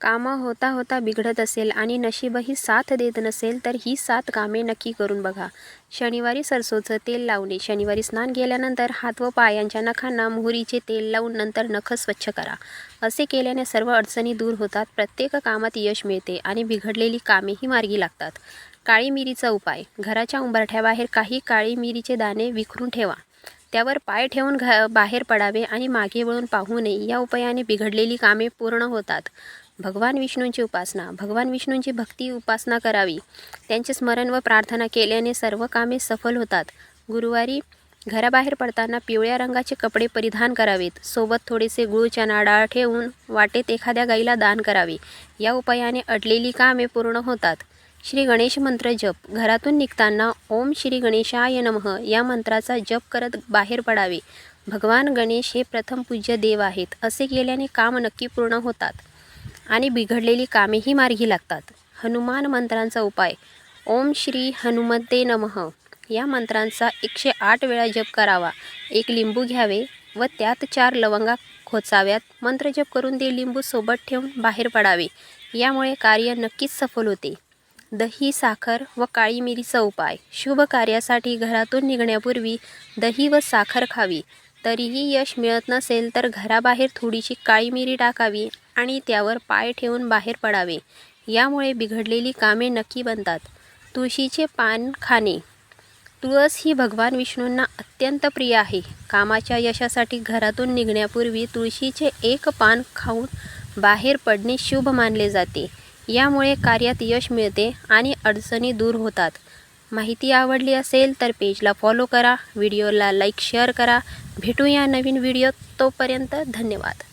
कामं होता होता बिघडत असेल आणि नशीबही साथ देत नसेल तर ही 7 कामे नक्की करून बघा. शनिवारी सरसोचं तेल लावणे. शनिवारी स्नान केल्यानंतर हात व पायांच्या नखांना मोहरीचे तेल लावून नंतर नखं स्वच्छ करा. असे केल्याने सर्व अडचणी दूर होतात, प्रत्येक कामात यश मिळते आणि बिघडलेली कामेही मार्गी लागतात. काळी मिरीचा उपाय. घराच्या उंबरठ्याबाहेर काही काळी मिरीचे दाणे विखरून ठेवा. त्यावर पाय ठेवून बाहेर पडावे आणि मागे वळून पाहू नये. या उपायाने बिघडलेली कामे पूर्ण होतात. भगवान विष्णूंची उपासना. भगवान विष्णूंची भक्ती उपासना करावी. त्यांचे स्मरण व प्रार्थना केल्याने सर्व कामे सफल होतात. गुरुवारी घराबाहेर पडताना पिवळ्या रंगाचे कपडे परिधान करावेत. सोबत थोडेसे गूळ, चणा डाळ ठेवून वाटेत एखाद्या गाईला दान करावे. या उपायाने अडलेली कामे पूर्ण होतात. श्री गणेश मंत्र जप. घरातून निघताना ओम श्री गणेशाय नमः या मंत्राचा जप करत बाहेर पडावे. भगवान गणेश हे प्रथम पूज्य देव आहेत. असे केल्याने काम नक्की पूर्ण होतात आणि बिघडलेली कामेही मार्गी लागतात. हनुमान मंत्रांचा उपाय. ओम श्री हनुमते नमः या मंत्रांचा 108 वेळा जप करावा. एक लिंबू घ्यावे व त्यात 4 लवंगा खोचाव्यात. मंत्रजप करून ते लिंबू सोबत ठेवून बाहेर पडावे. यामुळे कार्य नक्कीच सफल होते. दही, साखर व काळी मिरीचा उपाय. शुभ कार्यासाठी घरातून निघण्यापूर्वी दही व साखर खावी. तरीही यश मिळत नसेल तर घराबाहेर थोडीशी काळी मिरी टाकावी आणि त्यावर पाय ठेवून बाहेर पडावे. यामुळे बिघडलेली कामे नक्की बनतात. तुळशीचे पान खाणे. तुळस ही भगवान विष्णूंना अत्यंत प्रिय आहे. कामाच्या यशासाठी घरातून निघण्यापूर्वी तुळशीचे एक पान खाऊन बाहेर पडणे शुभ मानले जाते. यामुळे कार्यात यश मिळते आणि अडचणी दूर होतात. माहिती आवडली असेल तर पेजला फॉलो करा, व्हिडिओला लाईक शेअर करा. भेटूया नवीन व्हिडिओत. तोपर्यंत धन्यवाद.